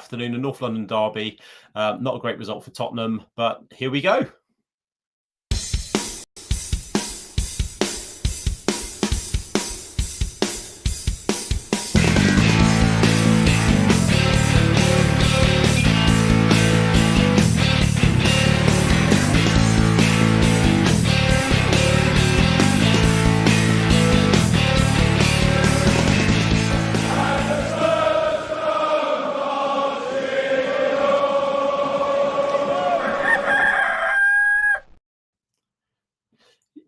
afternoon, a North London derby. Not a great result for Tottenham, but here we go.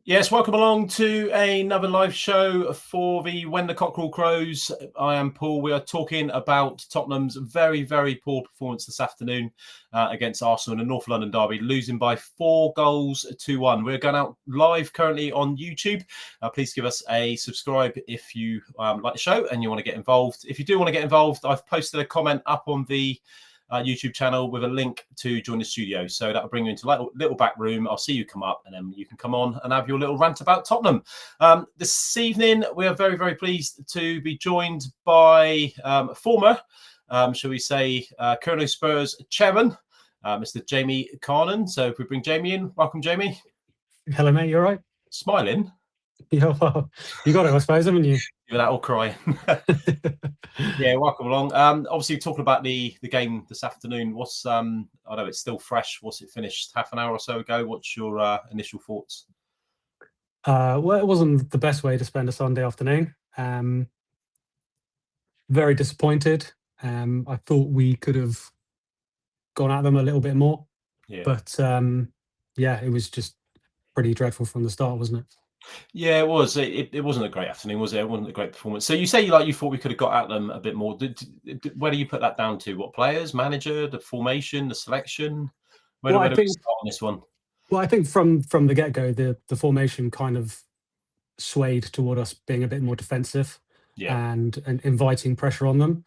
Yes, welcome along to another live show for the When the Cockerel Crows. I am Paul. We are talking about Tottenham's very, very poor performance this afternoon against Arsenal in the North London derby, losing by 4-1. We're going out live currently on YouTube. Please give us a subscribe if you like the show and you want to get involved. If you do want to get involved, I've posted a comment up on the YouTube channel with a link to join the studio. So that'll bring you into a little back room. I'll see you come up and then you can come on and have your little rant about Tottenham. This evening, we are very, very pleased to be joined by former, shall we say, Colonel Spurs chairman, Mr. Jamie Carnan. So if we bring Jamie in, welcome, Jamie. Hello, mate. You all right? Smiling. Yeah, well, you got it, I suppose, haven't you? That all cry. Yeah, welcome along. Obviously, talking about the game this afternoon. What's I know it's still fresh. What's it finished half an hour or so ago? What's your initial thoughts? Well, it wasn't the best way to spend a Sunday afternoon. Very disappointed. I thought we could have gone at them a little bit more. Yeah. But yeah, it was just pretty dreadful from the start, wasn't it? Yeah, it was. It wasn't a great afternoon, was it? It wasn't a great performance. So you say you thought we could have got at them a bit more. Where do you put that down to? What players, manager, the formation, the selection? Where do we start on this one? Well, I think from the get-go, the formation kind of swayed toward us being a bit more defensive, and inviting pressure on them,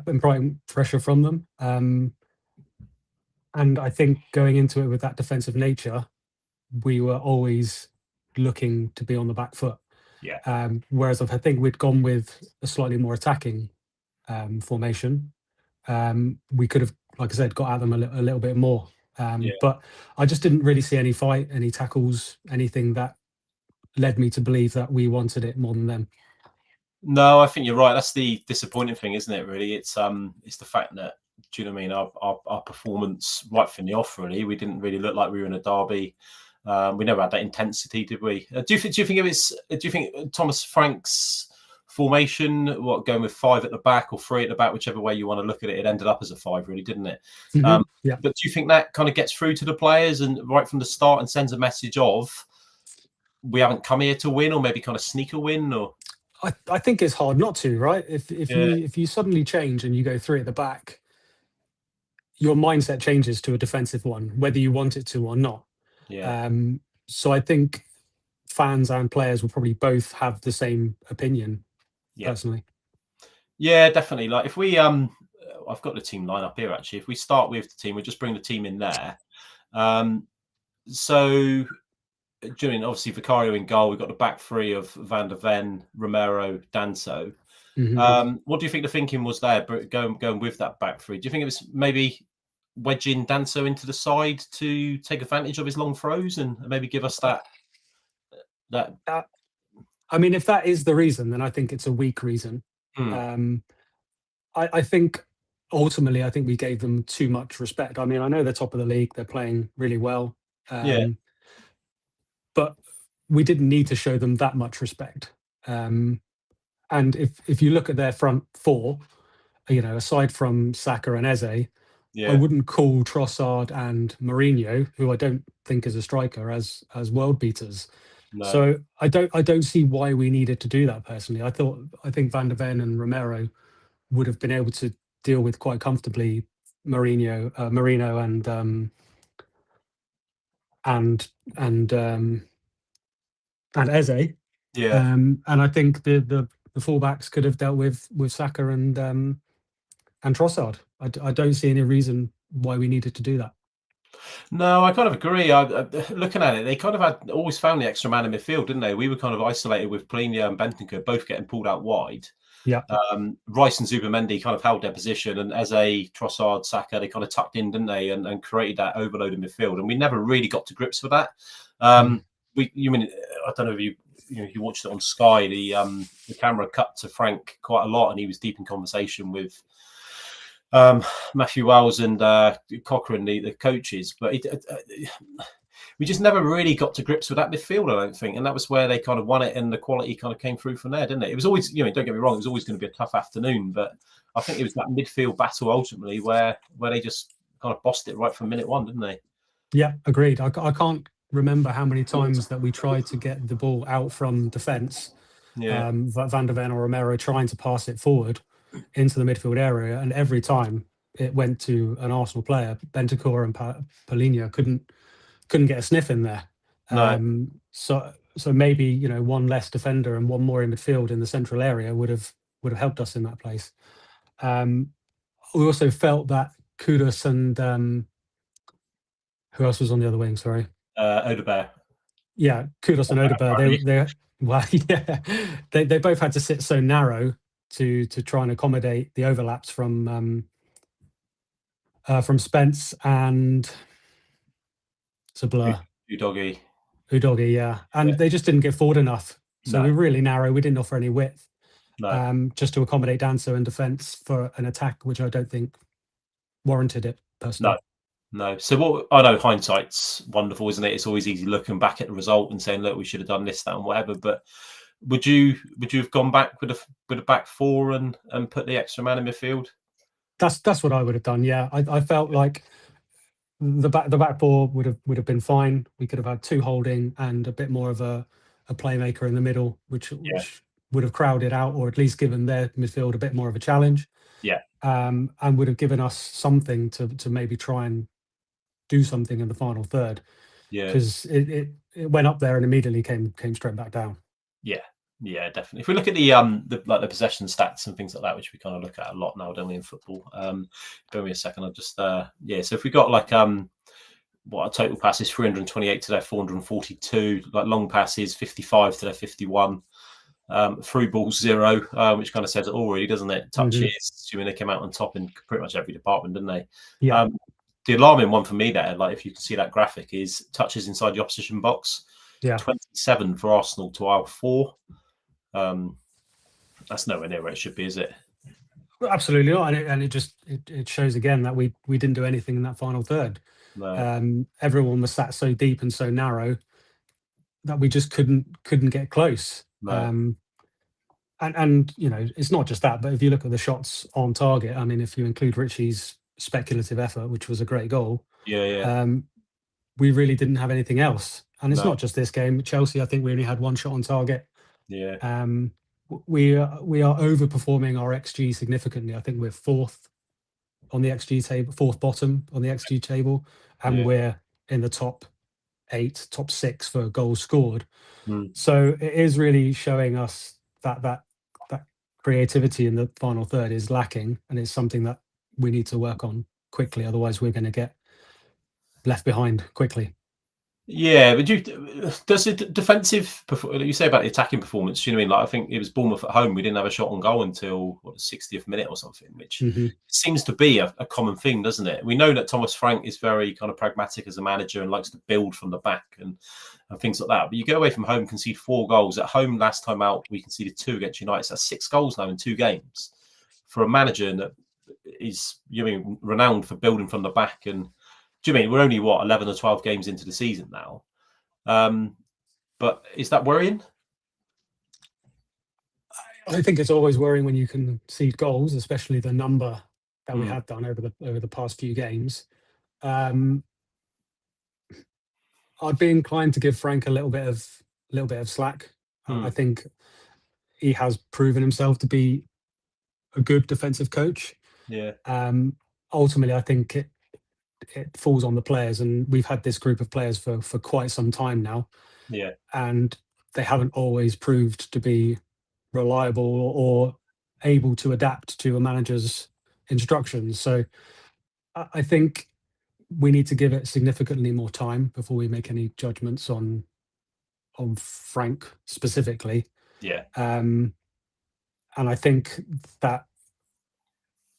inviting pressure from them. And I think going into it with that defensive nature, we were always looking to be on the back foot. Whereas I think we'd gone with a slightly more attacking formation. We could have, like I said, got at them a little bit more. But I just didn't really see any fight, any tackles, anything that led me to believe that we wanted it more than them. No, I think you're right. That's the disappointing thing, isn't it? Really, it's the fact that, do you know what I mean? Our performance right from the off, really, we didn't really look like we were in a derby. We never had that intensity, did we? Do you think Thomas Frank's formation, going with 5 at the back or 3 at the back, whichever way you want to look at it, it ended up as a 5, really, didn't it? But do you think that kind of gets through to the players and right from the start and sends a message of we haven't come here to win, or maybe kind of sneak a win? Or I think it's hard not to, right? If you suddenly change and you go 3 at the back, your mindset changes to a defensive one, whether you want it to or not. So I think fans and players will probably both have the same opinion, personally. Yeah, definitely. Like if we I've got the team line up here actually. If we start with the team, we just bring the team in there. So during obviously Vicario in goal, we've got the back 3 of Van der Ven, Romero, Danso. What do you think the thinking was there, going with that back 3? Do you think it was maybe wedging Danso into the side to take advantage of his long throws and maybe give us that? I mean, if that is the reason, then I think it's a weak reason. I think ultimately, I think we gave them too much respect. I mean, I know they're top of the league, they're playing really well, but we didn't need to show them that much respect. And if you look at their front 4, aside from Saka and Eze, I wouldn't call Trossard and Mourinho, who I don't think is a striker, as world beaters. No. So I don't see why we needed to do that personally. I think Van der Ven and Romero would have been able to deal with quite comfortably Marino and Eze. And I think the fullbacks could have dealt with Saka and Trossard. I don't see any reason why we needed to do that. No, I kind of agree. Looking at it, they kind of always found the extra man in midfield, didn't they? We were kind of isolated with Palhinha and Bentancur both getting pulled out wide. Yeah. Rice and Zubimendi kind of held their position, and Eze, Trossard, Saka, they kind of tucked in, didn't they, and created that overload in midfield, and we never really got to grips with that. You mean, I don't know if you watched it on Sky, the camera cut to Frank quite a lot, and he was deep in conversation with Matthew Wells and Cochrane, the coaches, but we just never really got to grips with that midfield, I don't think, and that was where they kind of won it, and the quality kind of came through from there, didn't it? It was always, don't get me wrong, it was always going to be a tough afternoon, but I think it was that midfield battle ultimately where they just kind of bossed it right from minute one, didn't they? Yeah, agreed. I can't remember how many times that we tried to get the ball out from defence. Yeah. Van der Ven or Romero trying to pass it forward into the midfield area, and every time it went to an Arsenal player. Bentancur and Paulinho couldn't get a sniff in there. No. So maybe one less defender and one more in midfield in the central area would have helped us in that place. We also felt that Kudus and who else was on the other wing? Sorry, Odegaard. Yeah, Kudus and Odegaard. They both had to sit so narrow to try and accommodate the overlaps from Spence and it's a blur. Udogie, yeah. And they just didn't get forward enough. So we were really narrow. We didn't offer any width. Just to accommodate Danso in defence for an attack, which I don't think warranted it personally. No. So I know hindsight's wonderful, isn't it? It's always easy looking back at the result and saying, look, we should have done this, that, and whatever. But would you have gone back with a back four and put the extra man in midfield? That's what I would have done. Yeah, I felt like the back four would have been fine. We could have had two holding and a bit more of a playmaker in the middle, which would have crowded out or at least given their midfield a bit more of a challenge. Yeah. And would have given us something to maybe try and do something in the final third. Yeah. Because it went up there and immediately came straight back down. Yeah, definitely. If we look at the possession stats and things like that, which we kind of look at a lot now, don't we, in football? Give me a second. I'll just So if we got like what our total passes 328 to their 442, like long passes 55 to their 51, through balls 0, which kind of says it all, really, doesn't it? Touches, I mean, they came out on top in pretty much every department, didn't they? Yeah. The alarming one for me there, like if you can see that graphic, is touches inside the opposition box. Yeah. 27 for Arsenal to our 4. That's nowhere near where it should be, is it? Absolutely not, and it shows again that we didn't do anything in that final third. No. Everyone was sat so deep and so narrow that we just couldn't get close. No. And it's not just that, but if you look at the shots on target, I mean, if you include Richie's speculative effort, which was a great goal, we really didn't have anything else. And it's not just this game. Chelsea, I think we only had one shot on target. Yeah. We are overperforming our XG significantly. I think we're fourth on the XG table, fourth bottom on the XG table, and we're in the top 8, top 6 for goals scored. So it is really showing us that creativity in the final third is lacking, and it's something that we need to work on quickly. Otherwise, we're going to get left behind quickly. Yeah, but does the defensive, you say about the attacking performance, do you know what I mean? Like, I think it was Bournemouth at home. We didn't have a shot on goal until the 60th minute or something, which seems to be a common thing, doesn't it? We know that Thomas Frank is very kind of pragmatic as a manager and likes to build from the back and things like that. But you go away from home, concede 4 goals. At home, last time out, we conceded 2 against United. So that's 6 goals now in 2 games. For a manager that is, renowned for building from the back. And do you mean we're only 11 or 12 games into the season now? But is that worrying? I think it's always worrying when you can concede goals, especially the number that we have done over the past few games. I'd be inclined to give Frank a little bit of slack. I think he has proven himself to be a good defensive coach. Yeah. Ultimately, I think it falls on the players, and we've had this group of players for quite some time now. Yeah. And they haven't always proved to be reliable or able to adapt to a manager's instructions. So I think we need to give it significantly more time before we make any judgments on Frank specifically. Yeah. And I think that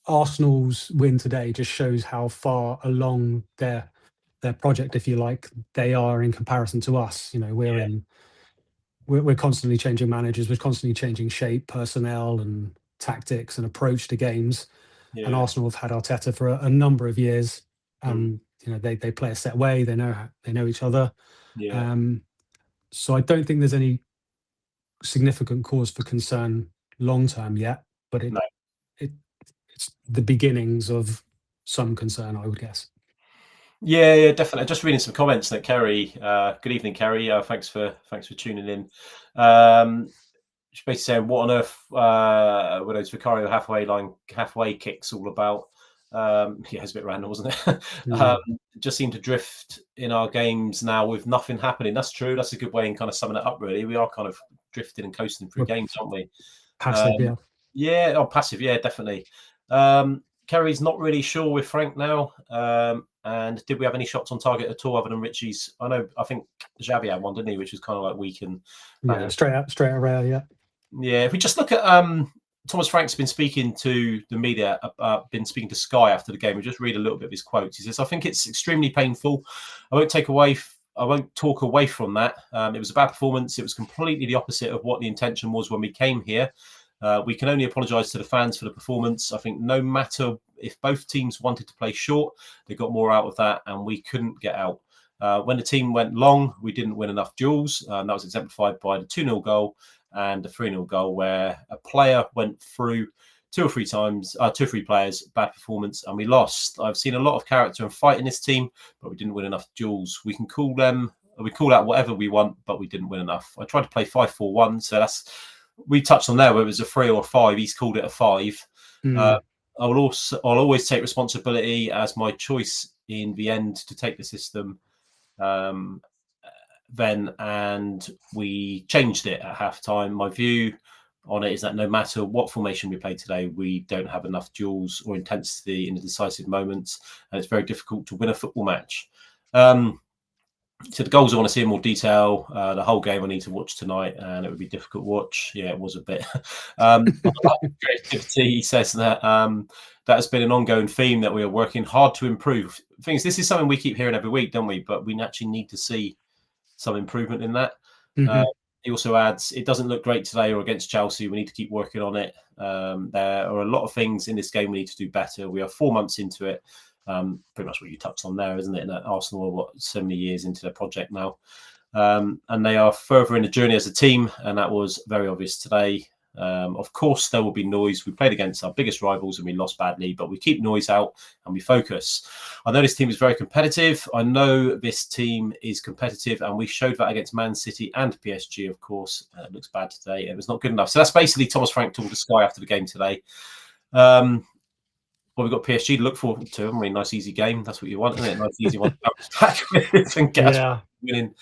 Arsenal's win today just shows how far along their project, if you like, they are in comparison to us. You know, we're constantly changing managers, we're constantly changing shape, personnel, and tactics and approach to games. Yeah. And Arsenal have had Arteta for a number of years, and you know they play a set way. They know each other. Yeah. So I don't think there's any significant cause for concern long term yet, but it's the beginnings of some concern, I would guess. Yeah, definitely. Just reading some comments that Kerry. Good evening, Kerry. Thanks for tuning in. She's basically saying, "What on earth were those Vicario halfway kicks all about?" Yeah, it's a bit random, wasn't it? Just seem to drift in our games now with nothing happening. That's true. That's a good way in kind of summing it up. Really, we are kind of drifting and coasting through games, aren't we? Passive, yeah. Yeah, passive. Yeah, definitely. Kerry's not really sure with Frank now. And did we have any shots on target at all other than Richie's? I think Xavi had one, didn't he? Which was kind of like weak and straight out rail, yeah. Yeah, if we just look at Thomas Frank's been speaking to the media, been speaking to Sky after the game. We'll just read a little bit of his quotes. He says, "I think it's extremely painful. I won't talk away from that. It was a bad performance. It was completely the opposite of what the intention was when we came here. We can only apologise to the fans for the performance. I think no matter if both teams wanted to play short, they got more out of that, and we couldn't get out. When the team went long, we didn't win enough duels. That was exemplified by the 2-0 goal and the 3-0 goal, where a player went through two or three players, bad performance, and we lost. I've seen a lot of character and fight in this team, but we didn't win enough duels. We call out whatever we want, but we didn't win enough. I tried to play 5-4-1, so we touched on there whether it was a 3 or a 5. He's called it a 5. I'll always take responsibility as my choice in the end to take the system then, and we changed it at halftime. My view on it is that no matter what formation we play today, we don't have enough duels or intensity in the decisive moments, and it's very difficult to win a football match." So the goals I want to see in more detail. The whole game I need to watch tonight, and it would be difficult to watch. Yeah, it was a bit. Creativity, he says that that has been an ongoing theme that we are working hard to improve. Things. This is something we keep hearing every week, don't we? But we actually need to see some improvement in that. He also adds, "It doesn't look great today or against Chelsea. We need to keep working on it. There are a lot of things in this game we need to do better. We are 4 months into it." Pretty much what you touched on there, isn't it? That Arsenal are so many years into their project now, and they are further in the journey as a team, and that was very obvious today. Of course, there will be noise. We played against our biggest rivals and we lost badly, but we keep noise out and we focus. I know this team is very competitive. I know this team is competitive, and we showed that against Man City and PSG, of course. It looks bad today. It was not good enough. So that's basically Thomas Frank talking to Sky after the game today. Well, we've got PSG to look forward to. I mean, nice, easy game. That's what you want, isn't it? Nice, easy one to bounce back with and get us winning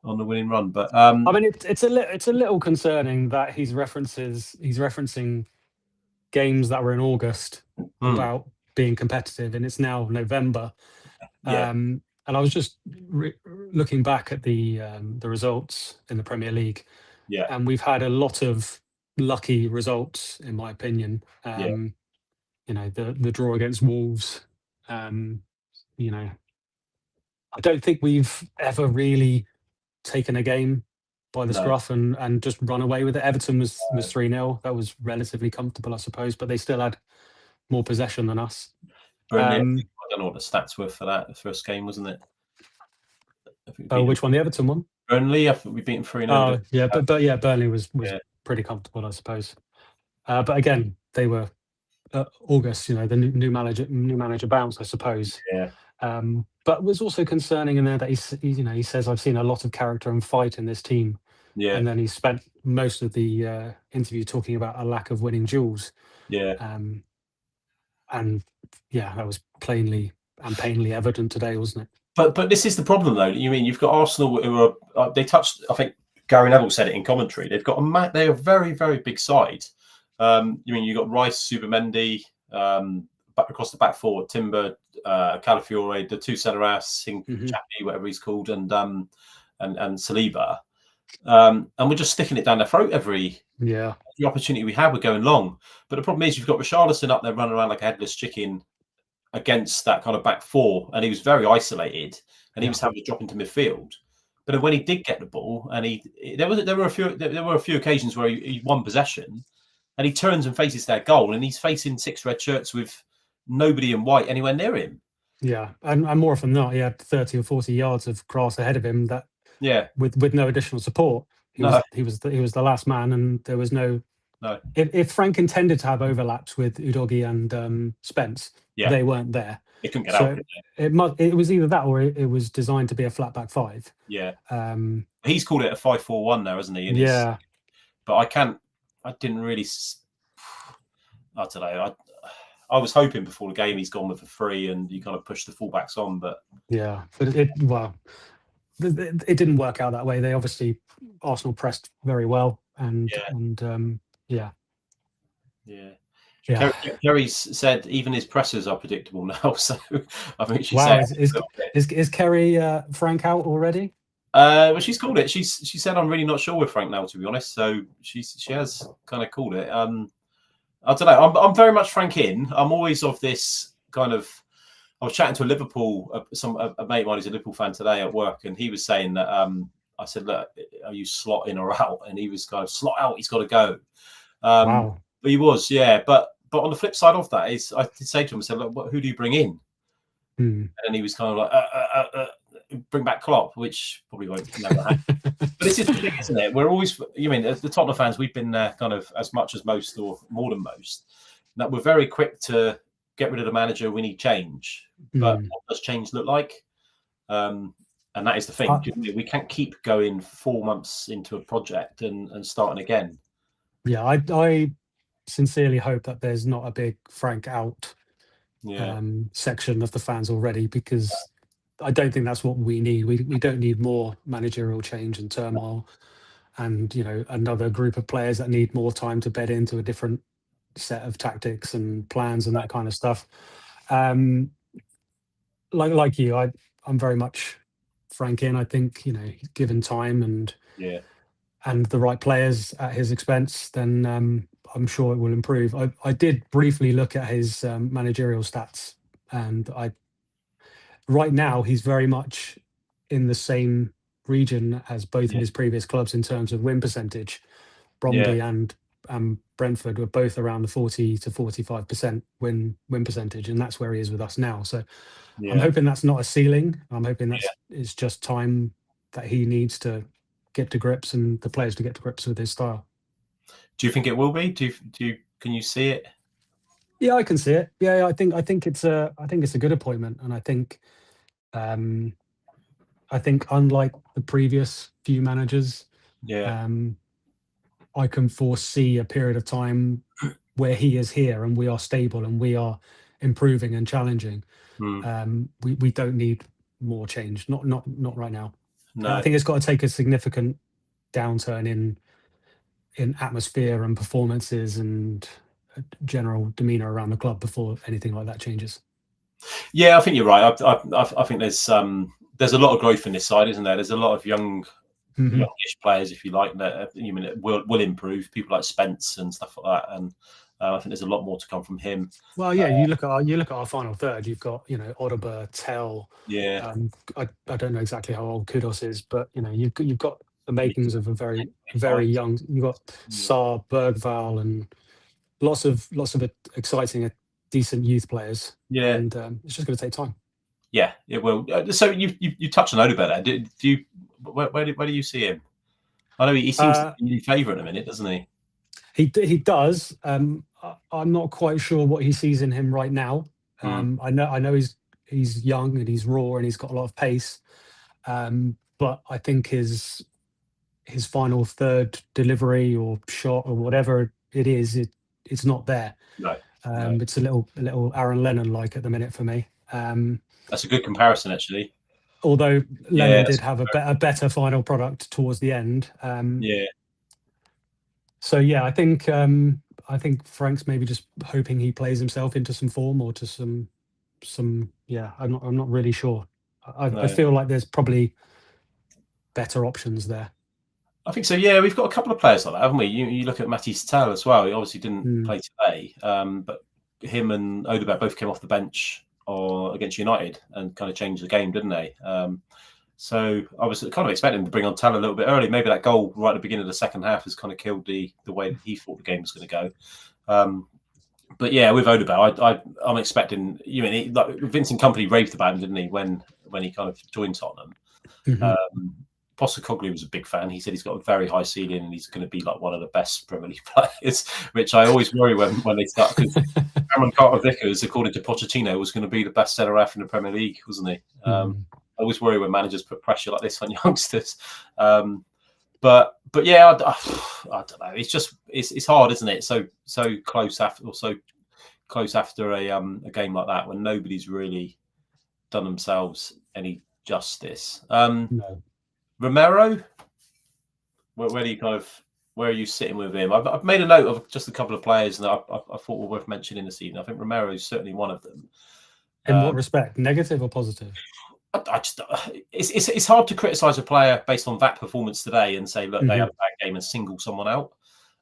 on the winning run. But I mean, it's a little concerning that he's referencing games that were in August about being competitive, and it's now November. Yeah. And I was just looking back at the results in the Premier League. Yeah. And we've had a lot of lucky results, in my opinion. You know, the draw against Wolves. You know, I don't think we've ever really taken a game by the scruff and just run away with it. Everton was 3-0. That was relatively comfortable, I suppose, but they still had more possession than us. Burnley, I don't know what the stats were for that. The first game, wasn't it? Which one? The Everton one? Burnley. I think we beat them 3-0. Oh, yeah, but yeah, Burnley was pretty comfortable, I suppose. But again, they were August. You know, the new manager bounced, I suppose. Yeah. But it was also concerning in there that he says, "I've seen a lot of character and fight in this team." Yeah. And then he spent most of the interview talking about a lack of winning duels. Yeah. And yeah, that was plainly and painfully evident today, wasn't it? But this is the problem, though. You mean you've got Arsenal who are they touched? I think Gary Neville said it in commentary. They've got they're a very, very big side. You mean you've got Rice, Subamendi, across the back four, Timber, Calafiore, the two centre halves, Chappie, whatever he's called, and Saliba. And we're just sticking it down their throat every the opportunity we have. We're going long, but the problem is you've got Richarlison up there running around like a headless chicken against that kind of back four, and he was very isolated, and he was having to drop into midfield. But when he did get the ball, and there were a few occasions where he won possession, and he turns and faces their goal, and he's facing 6 red shirts with nobody in white anywhere near him. Yeah, and more often than not, he had 30 or 40 yards of grass ahead of him. That with no additional support, he was the last man, and there was no. If Frank intended to have overlaps with Udogie and Spence, they weren't there. It couldn't get out. It was either that or it was designed to be a flat back 5. Yeah. He's called it a 5-4-1 now, hasn't he? But I didn't really. I don't know. I was hoping before the game he's gone with a 3 and you kind of push the fullbacks on, but it didn't work out that way. They obviously Arsenal pressed very well and. Kerry said even his pressers are predictable now. So I think she said, is Kerry Frank out already? Well, she's called it. She said I'm really not sure with Frank now, to be honest. So she has kind of called it. I don't know. I'm very much Frank in. I'm always of this kind of. I was chatting to a mate of mine who's a Liverpool fan today at work, and he was saying that I said, "Look, are you slot in or out?" And he was kind of slot out. He's got to go. Wow. But he was, But on the flip side of that is, I did say to him, I said, "Look, who do you bring in?" And he was kind of like, "Bring back Klopp," which probably won't never happen. But this is the thing, isn't it? We're always, the Tottenham fans, we've been there kind of as much as most or more than most. That we're very quick to get rid of the manager. We need change, but what does change look like? And that is the thing. We can't keep going 4 months into a project and starting again. Yeah, I sincerely hope that there's not a big Frank out section of the fans already, because I don't think that's what we need. We don't need more managerial change and turmoil, and another group of players that need more time to bed into a different set of tactics and plans and that kind of stuff. Like you, I'm very much Frank in. I think given time and the right players at his expense, then I'm sure it will improve. I did briefly look at his managerial stats, and right now he's very much in the same region as both of his previous clubs in terms of win percentage. Bromley and Brentford were both around the 40 to 45% win percentage, and that's where he is with us now. So I'm hoping that's not a ceiling. I'm hoping it's just time that he needs to get to grips, and the players to get to grips with his style. Do you think it will be? Can you see it? Yeah, I can see it. Yeah, I think it's a good appointment, and I think unlike the previous few managers, I can foresee a period of time where he is here and we are stable and we are improving and challenging. We don't need more change. Not right now. No. I think it's got to take a significant downturn in atmosphere and performances and general demeanour around the club before anything like that changes. Yeah, I think you're right. I think there's a lot of growth in this side, isn't there? There's a lot of youngish players, if you like, that will improve. People like Spence and stuff like that, and I think there's a lot more to come from him. Well, yeah, you look at our final third. You've got Odegaard, Tell. Yeah. I don't know exactly how old Kudos is, but you've got the makings of a very very young. You've got Saar, Bergval, and lots of exciting, decent youth players. Yeah, and it's just going to take time. Yeah, it will. So you touched on Odegaard there. Do you? Where do you see him? I know he seems to be your favourite in a minute, doesn't he? He does. I'm not quite sure what he sees in him right now. I know he's young and he's raw and he's got a lot of pace. But I think his final third delivery or shot or whatever it is, it's not there. No. It's a little Aaron Lennon-like at the minute for me. That's a good comparison, actually. Although Lennon did have a better final product towards the end. So yeah, I think Frank's maybe just hoping he plays himself into some form or to some. Yeah, I'm not really sure. I feel like there's probably better options there. I think so. Yeah, we've got a couple of players like that, haven't we? You look at Mathys Tel as well. He obviously didn't play today, but him and Odegaard both came off the bench against United and kind of changed the game, didn't they? So I was kind of expecting him to bring on Tel a little bit early. Maybe that goal right at the beginning of the second half has kind of killed the way that he thought the game was going to go. But yeah, with Odegaard, I'm expecting. Like Vincent Kompany raved about him, didn't he, when he kind of joined Tottenham? Mm-hmm. Postecoglou was a big fan. He said he's got a very high ceiling and he's going to be like one of the best Premier League players, which I always worry when they start, because Cameron Carter-Vickers, according to Pochettino, was going to be the best centre-half in the Premier League, wasn't he? I always worry when managers put pressure like this on youngsters. But yeah, I don't know. It's just it's hard, isn't it? So close after a game like that when nobody's really done themselves any justice. No. Romero, where are you sitting with him? I've made a note of just a couple of players that I thought were worth mentioning this evening. I think Romero is certainly one of them. In what respect, negative or positive? It's hard to criticise a player based on that performance today and say, look, they had a bad game and single someone out.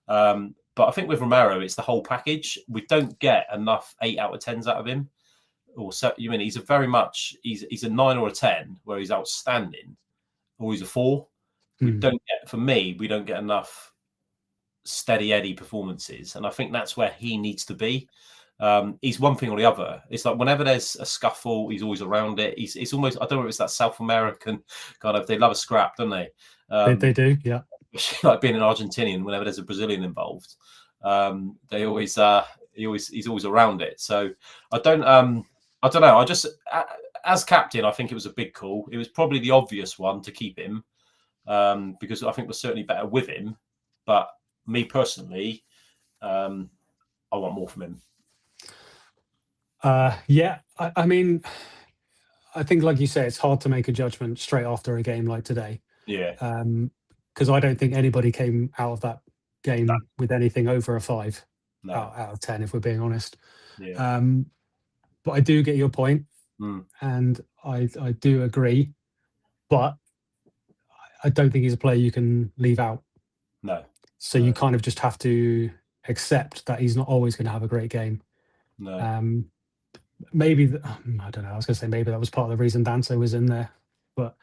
But I think with Romero, it's the whole package. We don't get enough 8 out of 10s out of him. Or so you mean he's a 9 or a 10 where he's outstanding, or he's a 4. We don't get enough steady Eddie performances, and I think that's where he needs to be. He's one thing or the other. It's like whenever there's a scuffle, he's always around it. It's almost, I don't know if it's that South American kind of, they love a scrap, don't they? They do, yeah. Like being an Argentinian, whenever there's a Brazilian involved, he's always around it. So I don't know. I just, as captain, I think it was a big call. It was probably the obvious one to keep him, because I think we're certainly better with him. But me personally, I want more from him. Yeah, I mean, I think, like you say, it's hard to make a judgment straight after a game like today. Yeah. Because I don't think anybody came out of that game with anything over a 5 out of 10, if we're being honest. Yeah. But I do get your point, and I do agree. But I don't think he's a player you can leave out. No. So you kind of just have to accept that he's not always going to have a great game. No. Maybe I don't know. I was going to say maybe that was part of the reason Danso was in there. But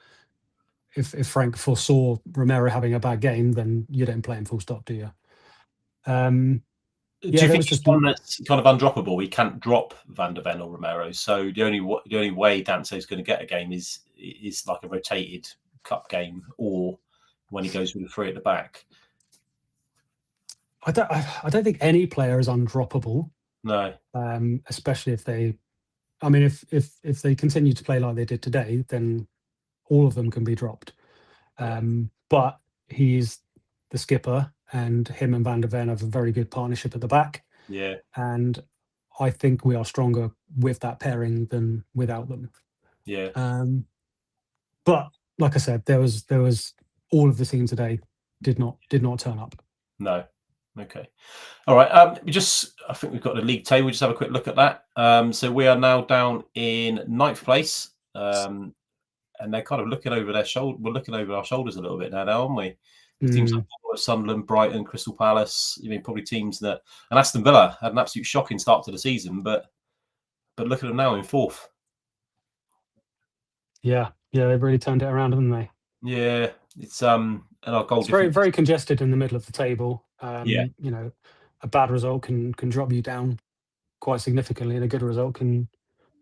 if Frank foresaw Romero having a bad game, then you don't play him full stop, do you? Do you think just one that's kind of undroppable? He can't drop Van de Ven or Romero. So the only way Danso's going to get a game is like a rotated cup game, or when he goes with the 3 at the back. I don't think any player is undroppable. No. Especially if they, I mean, if they continue to play like they did today, then all of them can be dropped. But he's the skipper, and him and Van de Ven have a very good partnership at the back. Yeah. And I think we are stronger with that pairing than without them. Yeah. But like I said, there was all of the team today did not turn up. No. Okay. All right. I think we've got the league table. Just have a quick look at that. So we are now down in 9th place. And they're kind of looking over their shoulder. We're looking over our shoulders a little bit now, aren't we? Teams like Sunderland, Brighton, Crystal Palace. Probably teams that, and Aston Villa had an absolute shocking start to the season, but look at them now in 4th. Yeah, they've really turned it around, haven't they? Yeah, it's and our goal. It's very, very congested in the middle of the table. A bad result can drop you down quite significantly, and a good result can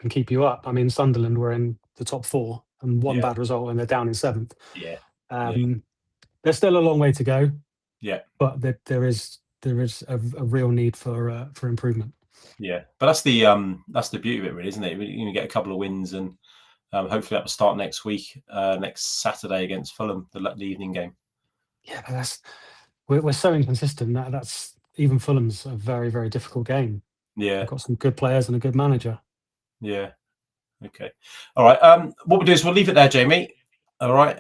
keep you up. I mean, Sunderland were in the top 4, and one bad result, and they're down in 7th. Yeah. There's still a long way to go. Yeah, but there is a real need for improvement. Yeah, but that's the beauty of it, really, isn't it? You get a couple of wins, and hopefully that will start next week, next Saturday against Fulham, the evening game. Yeah, but we're so inconsistent that's even Fulham's a very, very difficult game. Yeah, they've got some good players and a good manager. Yeah. Okay. All right. What we'll do is we'll leave it there, Jamie. All right.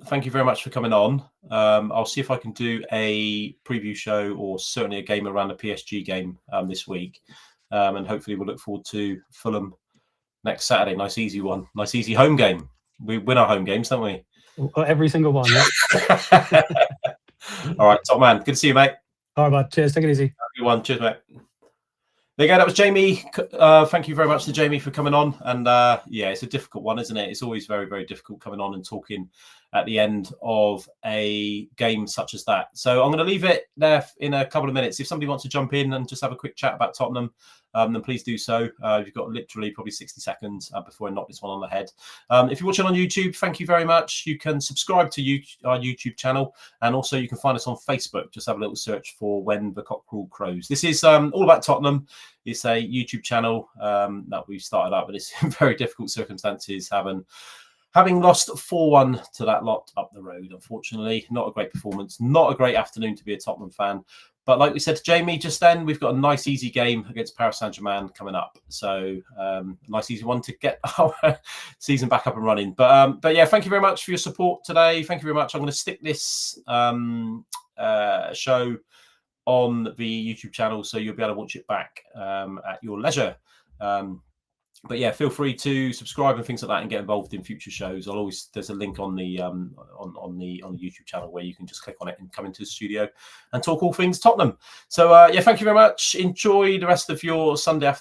Thank you very much for coming on. I'll see if I can do a preview show, or certainly a game around the PSG game this week. And hopefully we'll look forward to Fulham next Saturday. Nice, easy one. Nice, easy home game. We win our home games, don't we? Every single one. Yeah. All right, top man. Good to see you, mate. All right, bud. Cheers. Take it easy. Have a good one. Cheers, mate. There you go. That was Jamie. Thank you very much to Jamie for coming on. And yeah, it's a difficult one, isn't it? It's always very, very difficult coming on and talking at the end of a game such as that. So I'm going to leave it there in a couple of minutes. If somebody wants to jump in and just have a quick chat about Tottenham, then please do so. You've got literally probably 60 seconds before I knock this one on the head. If you're watching on YouTube, thank you very much. You can subscribe to our YouTube channel, and also you can find us on Facebook. Just have a little search for When the Cockerel Crows. This is all about Tottenham. It's a YouTube channel that we've started up, but it's in very difficult circumstances, having lost 4-1 to that lot up the road, unfortunately. Not a great performance, not a great afternoon to be a Tottenham fan. But like we said to Jamie just then, we've got a nice, easy game against Paris Saint-Germain coming up. So nice, easy one to get our season back up and running. But yeah, thank you very much for your support today. Thank you very much. I'm going to stick this show on the YouTube channel, so you'll be able to watch it back at your leisure. But yeah, feel free to subscribe and things like that, and get involved in future shows. There's a link on the on the YouTube channel where you can just click on it and come into the studio and talk all things Tottenham. So yeah, thank you very much. Enjoy the rest of your Sunday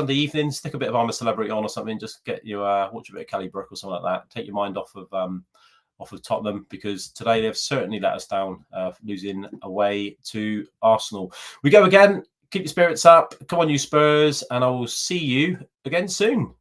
evening. Stick a bit of I'm a Celebrity on or something. Just get you watch a bit of Kelly Brook or something like that. Take your mind off of Tottenham, because today they've certainly let us down, losing away to Arsenal. We go again. Keep your spirits up. Come on, you Spurs, and I will see you again soon.